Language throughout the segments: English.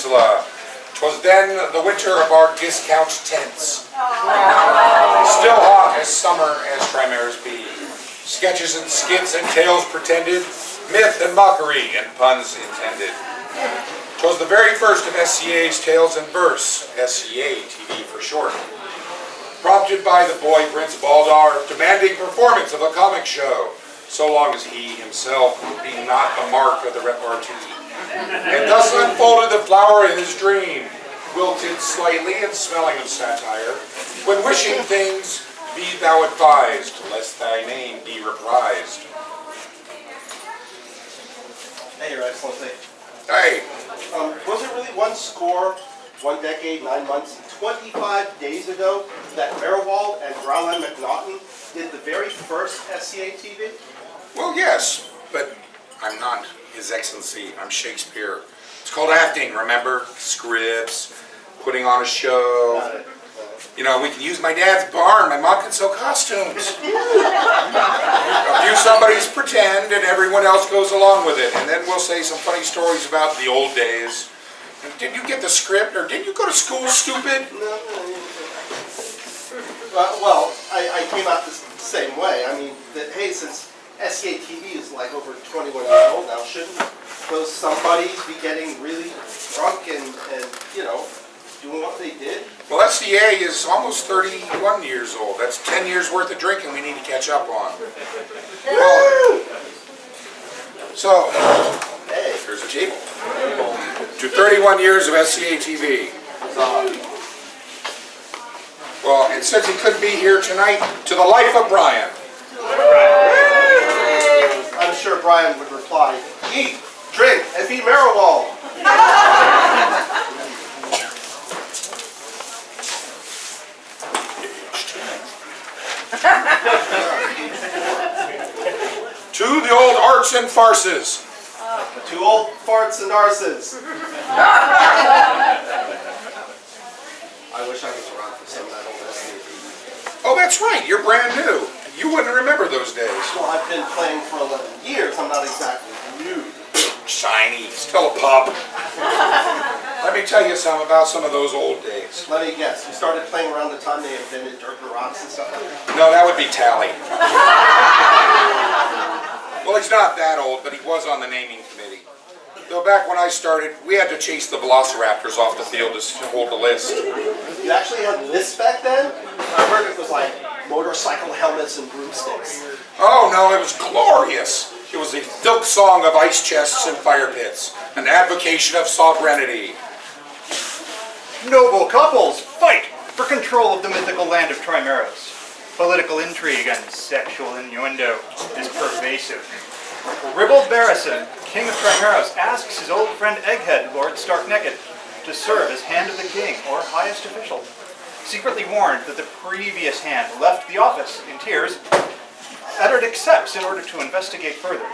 peninsula. 'Twas then the winter of our discount tents. Still hot as summer as Trimaris be. Sketches and skits and tales pretended, myth and mockery and puns intended. 'Twas the very first of SCA's tales in verse, Sca TV for short. Prompted by the boy Prince Baldar, demanding performance of a comic show, so long as he himself would be not the mark of the repartee. And thus unfolded the flower in his dream, wilted slightly and smelling of satire, when wishing things be thou advised, lest thy name be reprised. Hey, Your Excellency. Hey. Was it really 1 score, 1 decade, 9 months, 25 days ago that Merwald and Grauman McNaughton did the very first Sca TV? Well, yes, but I'm not His Excellency. I'm Shakespeare. It's called acting, remember? Scripts, putting on a show. Got it. You know, we can use my dad's barn. My mom can sew costumes. A few somebodies pretend and everyone else goes along with it. And then we'll say some funny stories about the old days. And did you get the script, or didn't you go to school, stupid? No. Well, I came out the same way. I mean, hey, since Sca TV is like over 21 years old now, shouldn't those somebodies be getting really drunk and you know, doing what they did? Well, Sca is almost 31 years old. That's 10 years worth of drinking we need to catch up on. Well, so, Hey. here's a table. To 31 years of Sca TV. Well, and since he couldn't be here tonight, to the life of Brian. I'm sure Brian would reply, eat, drink, and be Merwald. To the old arts and farces. The 2 old farts and arses. I wish I was around for some of that old Sca TV. Oh, that's right. You're brand new. You wouldn't remember those days. Well, I've been playing for 11 years. I'm not exactly new. Shiny. Still a pup. Let me tell you something about some of those old days. Let me guess. You started playing around the time they invented dirt and rocks and stuff like that? No, that would be Tally. Well, he's not that old, but he was on the naming committee. Though back when I started, we had to chase the velociraptors off the field to hold the list. You actually had lists back then? I heard it was like motorcycle helmets and broomsticks. Oh no, it was glorious. It was a folk song of ice chests and fire pits, an advocation of sovereignty. Noble couples, fight for control of the mythical land of Trimaris. Political intrigue and sexual innuendo is pervasive. Ribald Barrison, King of Trimaris, asks his old friend Egghead, Lord Starknecked, to serve as Hand of the King, or highest official. Secretly warned that the previous hand left the office in tears, Eddard accepts in order to investigate further.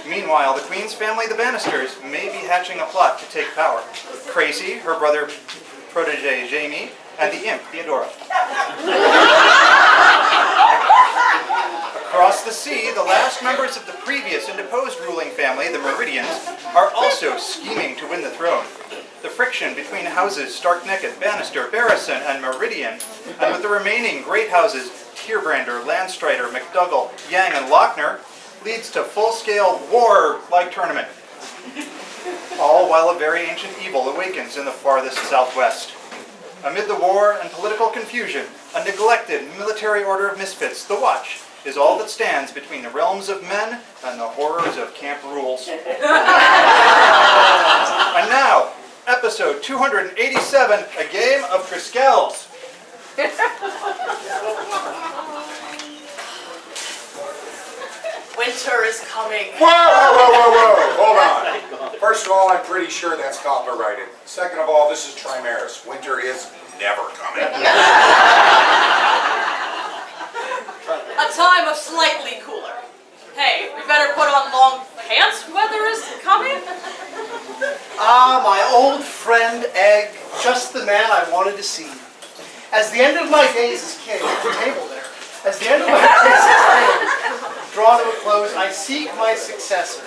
Meanwhile, the Queen's family, the Bannisters, may be hatching a plot to take power. Crazy, her brother protege Jamie, and the imp Theodora. Across the sea, the last members of the previous and deposed ruling family, the Meridians, are also scheming to win the throne. The friction between houses Starknecked, Bannister, Barrison, and Meridian, and with the remaining great houses Tierbrander, Landstrider, McDougall, Yang, and Lochner, leads to full-scale war-like tournament. All while a very ancient evil awakens in the farthest southwest. Amid the war and political confusion, a neglected military order of misfits, the Watch, is all that stands between the realms of men and the horrors of camp rules. And now, episode 287, A Game of Triskells. Winter is coming. Whoa! Hold on. First of all, I'm pretty sure that's copyrighted. Second of all, this is Trimaris. Winter is never coming. A time of slightly cooler. Hey, we better put on long pants. Weather is coming. Ah, my old friend Egg, just the man I wanted to see. As the end of my days as king, at the table there, as the end of my days as king draw to a close, I seek my successor.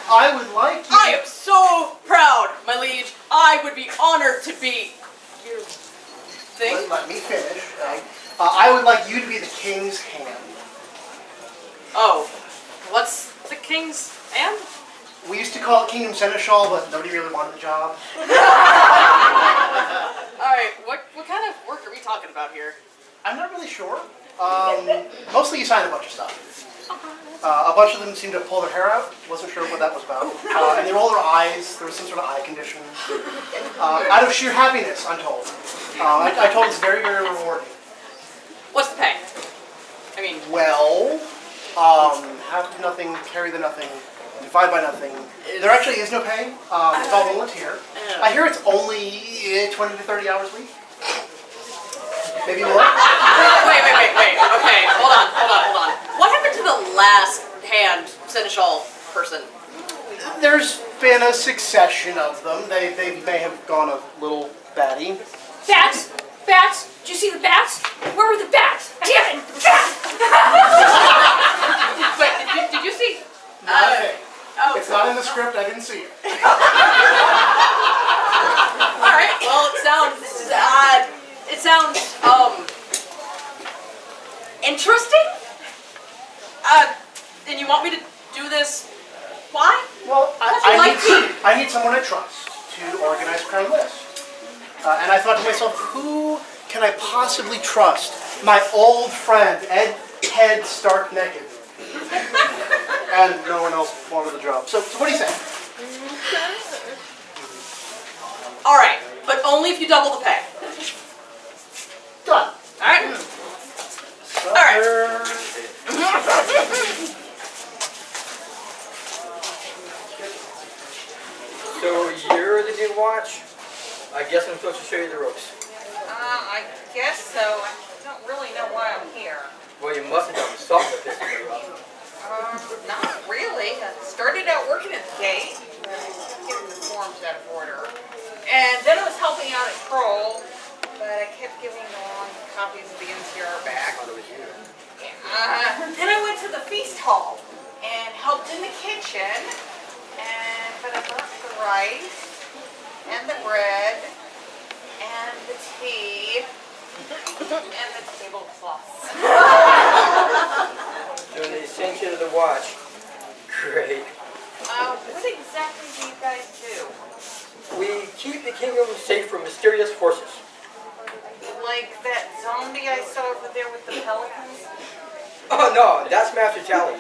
I would like you... I am so proud, my liege. I would be honored to be your thing. Let me finish. I would like you to be the king's hand. Oh, what's the king's hand? We used to call it Kingdom Seneschal, but nobody really wanted the job. Alright, what kind of work are we talking about here? I'm not really sure. Mostly you sign a bunch of stuff. A bunch of them seemed to pull their hair out. Wasn't sure what that was about. And they roll their eyes. There was some sort of eye condition. Out of sheer happiness, I'm told. I told it's very, very rewarding. What's the pay? I mean, Well, have nothing, carry the nothing, divide by nothing. There actually is no pay. It's all volunteer. I hear it's only 20 to 30 hours a week. Maybe more. wait. Okay, hold on. What happened to the last hand seneschal person? There's been a succession of them. They may have gone a little batty. Bats? Bats? Did you see the bats? Where were the bats? Damn it! Bats! Wait, did you see? Nothing. Oh. It's not in the script. I didn't see it. All right. Well, it sounds interesting. And you want me to do this? Why? Well, How'd you like me? I need someone I trust to organize Crown List. And I thought to myself, who can I possibly trust? My old friend, Ted Stark Naked. And no one else wanted the job. So what do you say? All right, but only if you double the pay. Done. All right. Sucker. So you're the new watch? I guess I'm supposed to show you the ropes. I guess so. I don't really know why I'm here. Well, you must have done something with this thing. Not really. I started out working at the gate, getting the forms out of order. And then I was helping out at Kroll, but I kept giving the wrong copies of the NCR back. Then I went to the feast hall and helped in the kitchen, but I left the rice and the bread and the tea and the tablecloths. Doing the ascension of the watch. Great. What exactly do you guys do? We keep the kingdom safe from mysterious forces. Like that zombie I saw over there with the pelicans? Oh no, that's Master Tally.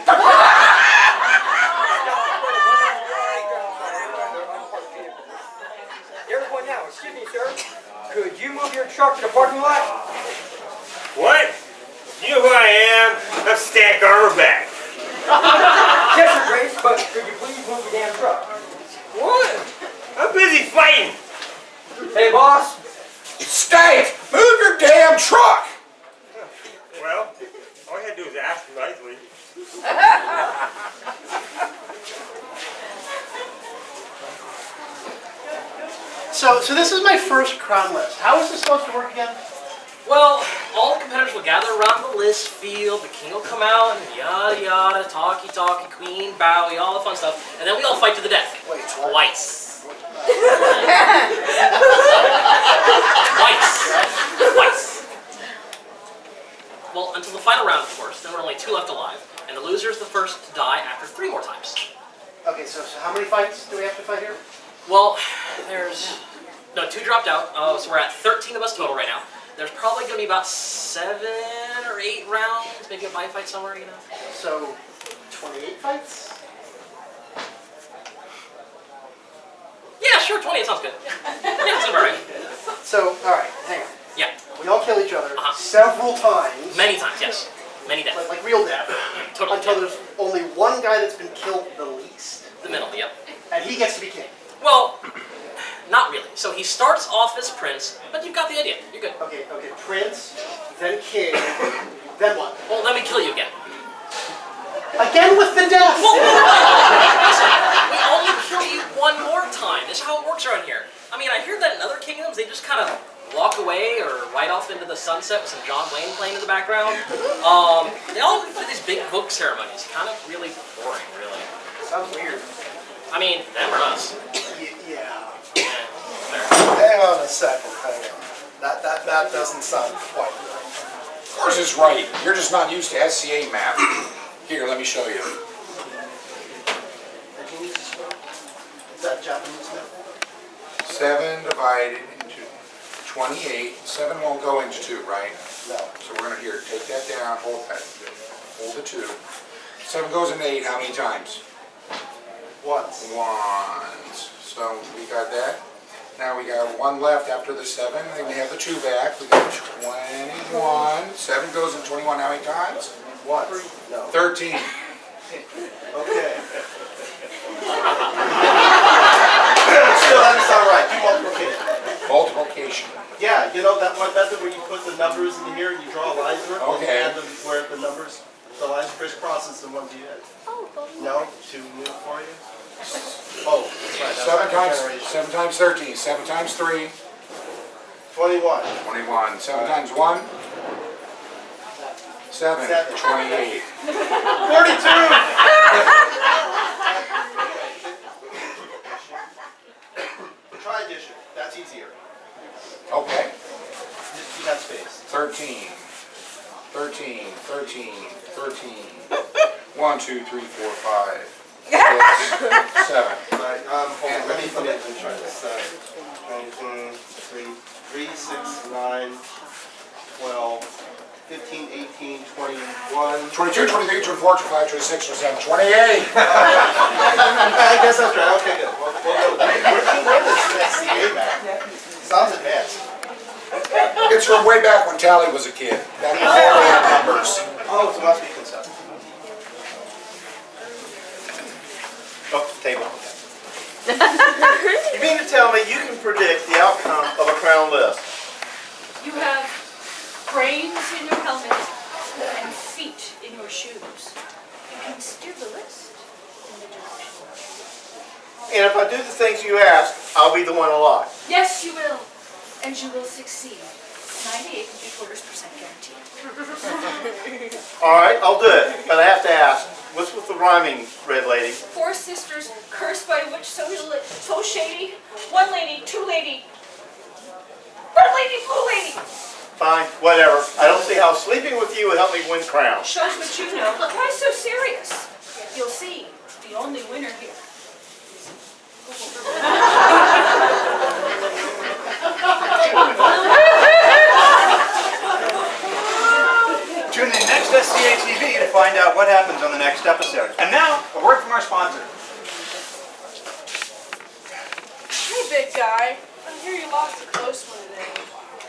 There's one now. Excuse me, sir. Could you move your truck to the parking lot? What? You know who I am? I'm Stan Garberback. Yes, Your Grace, but could you please move the damn truck? What? I'm busy fighting. Hey, boss. State, move your damn truck! Well, all you had to do was ask nicely. So this is my first Crown List. How is this supposed to work again? Well, all the competitors will gather around the list field, the king will come out, and yada yada, talky, queen, bowie, all the fun stuff, and then we all fight to the death. Wait, what? Twice. Twice. Well, until the final round, of course. Then there are only 2 left alive, and the loser is the first to die after 3 more times. Okay, so how many fights do we have to fight here? Well, there's... No, 2 dropped out, so we're at 13 of us total right now. There's probably going to be about 7 or 8 rounds, maybe a bye fight somewhere, you know. So, 28 fights? Yeah, sure, 28 sounds good. Yeah, that's about right. So, alright, hang on. Yeah, We all kill each other Uh-huh. several times. many times, yes. Many deaths. Like real death. Totally. Until there's only one guy that's been killed the least. The middle, yep. And he gets to be king. Well, not really. So he starts off as prince, but you've got the idea. You're good. Okay, prince, then king, then what? Well, let me kill you again. Again with the death! Well, listen, we only kill you one more time. That's how it works around here. I mean, I hear that in other kingdoms, they just kind of walk away or ride off into the sunset with some John Wayne playing in the background. They all do these big book ceremonies. Kind of really boring, really. Sounds weird. I mean, them or us. Yeah. There. Hang on a second, hang on. That doesn't sound quite right. Of course it's right. You're just not used to SCA math. Here, let me show you. Is that Japanese math? 7 divided into 28. 7 won't go into 2, right? No. So we're gonna, here, take that down, hold that. Hold the 2. 7 goes into 8 how many times? Once. Once. So we got that. Now we got 1 left after the 7, then we have the 2 back. We got 21. 7 goes in 21 how many times? Once. No. 13. Okay. Still doesn't sound right. Do multiplication. Multiplication. Yeah, you know that one method where you put the numbers in here and you draw lines through it? Okay. And where the numbers, the lines crisscrosses the ones you had. No? Too new for you? Oh, that's right. That's 7 times 13. 7 times 3. 21. 21. 7 times 1. 7. 28. 42! Try addition. That's easier. Okay. Just keep that space. 13. 13. 13. 13. 1, 2, 3, 4, 5. 6, 7. All right, hold on. Let me try this. 3, 6, 9, 12, 15, 18, 21. 22, 23, 24, 25, 26, 27, 28. I guess that's right. Okay, good. We'll go with that. Where did you learn this SCA math? Sounds advanced. It's from way back when Tally was a kid. Back before we had numbers. Oh, so it must be conceptual. Oh, table. You mean to tell me you can predict the outcome of a crown list? You have brains in your helmet and feet in your shoes. You can steer the list in the direction. And if I do the things you ask, I'll be the one alive. Yes, you will. And you will succeed. 98.75% guarantee. All right, I'll do it. But I have to ask, what's with the rhyming, Red Lady? 4 sisters cursed by a witch so shady. 1 lady, 2 lady. Red lady, blue lady. Fine, whatever. I don't see how sleeping with you would help me win crown. Shows what you know. Why so serious? You'll see. The only winner here. Tune in next Sca TV to find out what happens on the next episode. And now, a word from our sponsor. Hey, big guy. I hear you lost a close one today.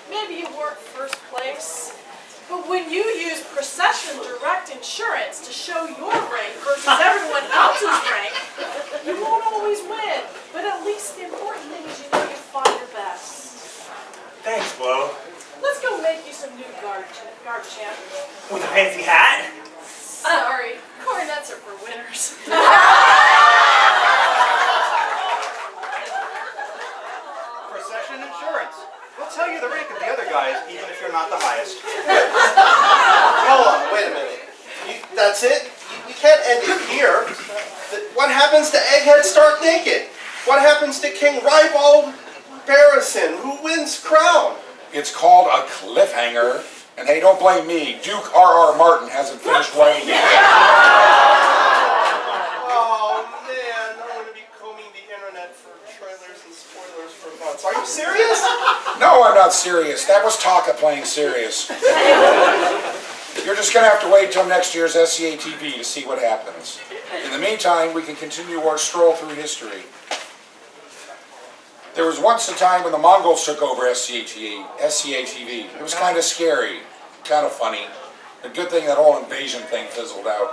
Maybe you weren't first place, but when you use Procession Direct Insurance to show your rank versus everyone else's rank, you won't always win. But at least the important thing is you know you fought your best. Thanks, Flo. Let's go make you some new guard champ. With a fancy hat? Sorry, coronets are for winners. Procession Insurance. We'll tell you the rank of the other guys, even if you're not the highest. Hold on, wait a minute. That's it? You can't end it here. What happens to Egghead Stark Naked? What happens to King Ribald Barrison, who wins crown? It's called a cliffhanger. And hey, don't blame me. Duke R.R. Martin hasn't finished writing it. Oh man, I'm going to be combing the internet for trailers and spoilers for months. Are you serious? No, I'm not serious. That was Taka playing serious. You're just going to have to wait till next year's Sca TV to see what happens. In the meantime, we can continue our stroll through history. There was once a time when the Mongols took over Sca TV. It was kind of scary, kind of funny. A good thing that whole invasion thing fizzled out.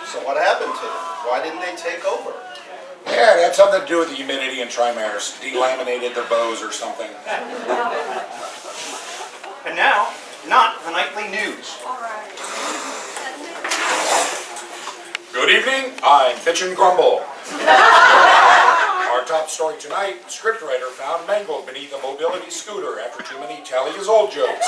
So what happened to them? Why didn't they take over? Yeah, it had something to do with the humidity and trimares. Delaminated their bows or something. And now, not the nightly news. Good evening, I'm Bitch and Grumble. Our top story tonight, scriptwriter found mangled beneath a mobility scooter after too many tell his old jokes.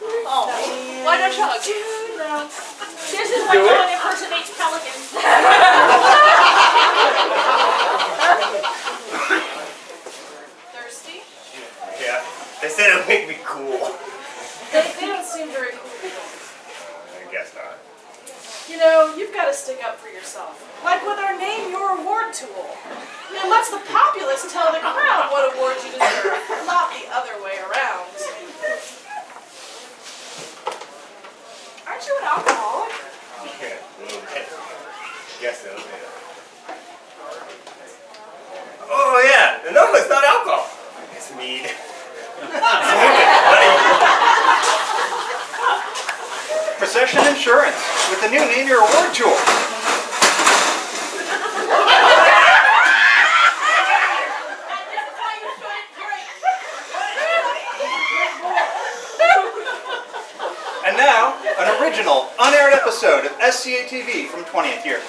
cool. They don't seem very cool. I guess not. You know, you've got to stick up for yourself. Like with our Name Your Award tool. It lets the populace tell the crowd what awards you deserve, not the other way around. Aren't you an alcoholic? Yeah, a little bit. Guess so, yeah. Oh yeah, no, it's not alcohol. It's mead. Procession Insurance with the new Name Your Award tool. And now, an original, unaired episode of Sca TV from 20th year.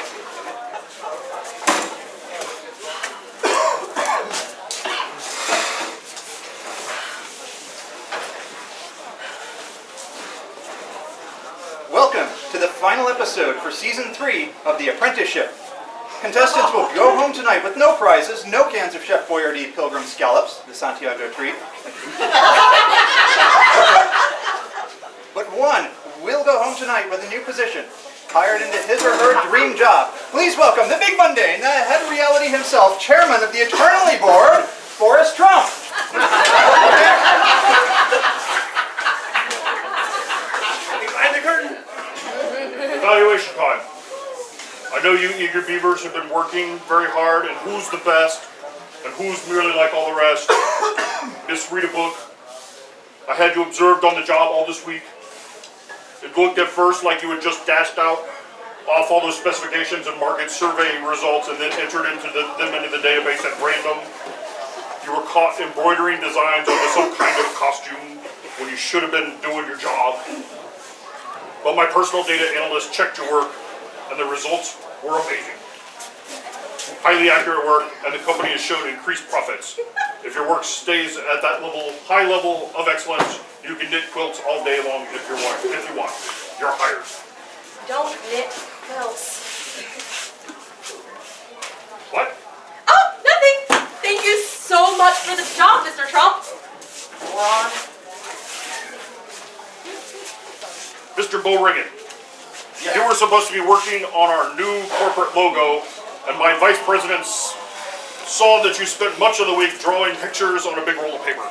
Welcome to the final episode for Season 3 of The Apprenticeship. Contestants will go home tonight with no prizes, no cans of Chef Boyardee Pilgrim Scallops, the Santiago treat. But one will go home tonight with a new position, hired into his or her dream job. Please welcome the big mundane, the head reality himself, chairman of the eternally bored, Forrest Trump. Behind the curtain. Evaluation time. I know you eager beavers have been working very hard, and who's the best, and who's merely like all the rest. Miss read a book. I had you observed on the job all this week. It looked at first like you had just dashed out off all those specifications and market survey results and then entered them into the database at random. You were caught embroidering designs onto some kind of costume when you should have been doing your job. But my personal data analyst checked your work and the results were amazing. Highly accurate work, and the company has shown increased profits. If your work stays at that high level of excellence, you can knit quilts all day long if you want. You're hired. Don't knit quilts. What? Oh, nothing. Thank you so much for the job, Mr. Trump. Ron. Mr. Bowringen, you were supposed to be working on our new corporate logo, and my vice president saw that you spent much of the week drawing pictures on a big roll of paper.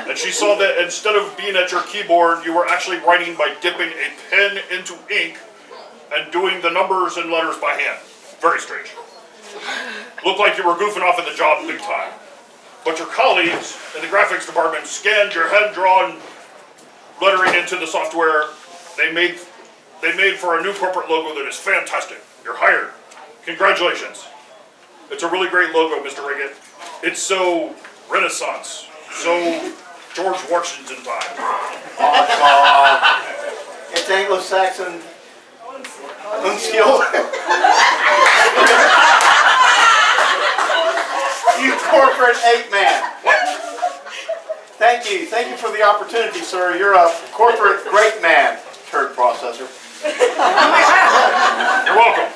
And she saw that instead of being at your keyboard, you were actually writing by dipping a pen into ink and doing the numbers and letters by hand. Very strange. Looked like you were goofing off at the job big time. But your colleagues in the graphics department scanned your hand-drawn lettering into the software. They made for a new corporate logo that is fantastic. You're hired. Congratulations. It's a really great logo, Mr. Riggett. It's so Renaissance, so George Washington time. Oh, God. It's Anglo-Saxon unskilled. You corporate ape man. Thank you for the opportunity, sir. You're a corporate great man, turd processor. You're welcome.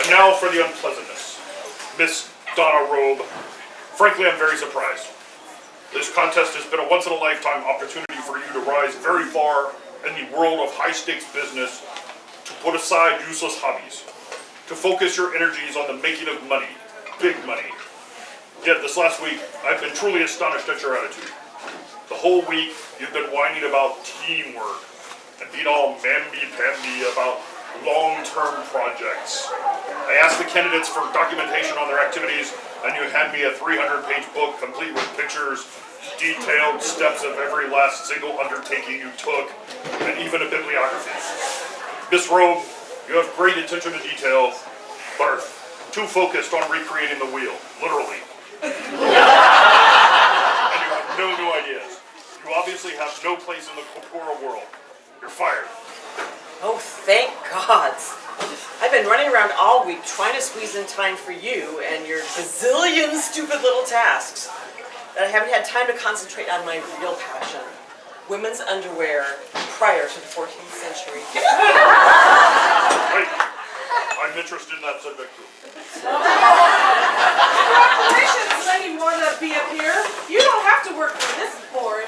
And now for the unpleasantness. Miss Donna Robe. Frankly, I'm very surprised. This contest has been a once-in-a-lifetime opportunity for you to rise very far in the world of high-stakes business, to put aside useless hobbies, to focus your energies on the making of money, big money. Yet this last week, I've been truly astonished at your attitude. The whole week, you've been whining about teamwork and being all mamby-pamby about long-term projects. I asked the candidates for documentation on their activities, and you hand me a 300-page book complete with pictures, detailed steps of every last single undertaking you took, and even a bibliography. Miss Robe, you have great attention to detail, but are too focused on recreating the wheel, literally. And you have no new ideas. You obviously have no place in the corporal world. You're fired. Oh, thank God. I've been running around all week trying to squeeze in time for you and your bazillion stupid little tasks that I haven't had time to concentrate on my real passion, women's underwear prior to the 14th century. Wait, I'm interested in that subject too. Congratulations, letting Morna be up here. You don't have to work for this board.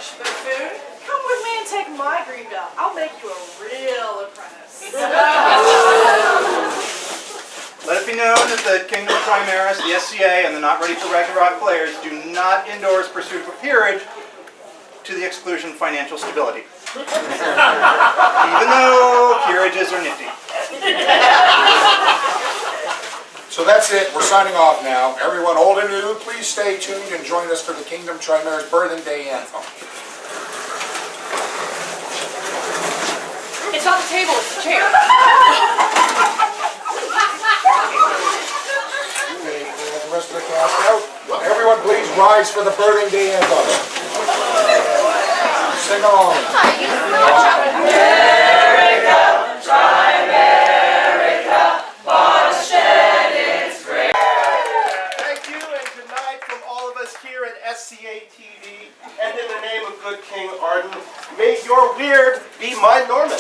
the Kingdom Primaris, the SCA, and the Not Ready for Ragnarok players do not endorse pursuit of peerage to the exclusion of financial stability. Even though peerages are nifty. So that's it. We're signing off now. Everyone old and new, please stay tuned and join us for the Kingdom Trimaris Birthing Day Anthem. It's not the table, it's the chair. Okay, the rest of the cast out. Everyone please rise for the Birthing Day Anthem. Sing along. Thank you and good night from all of us here at Sca TV. And in the name of good King Arden, may your weird be my Norman.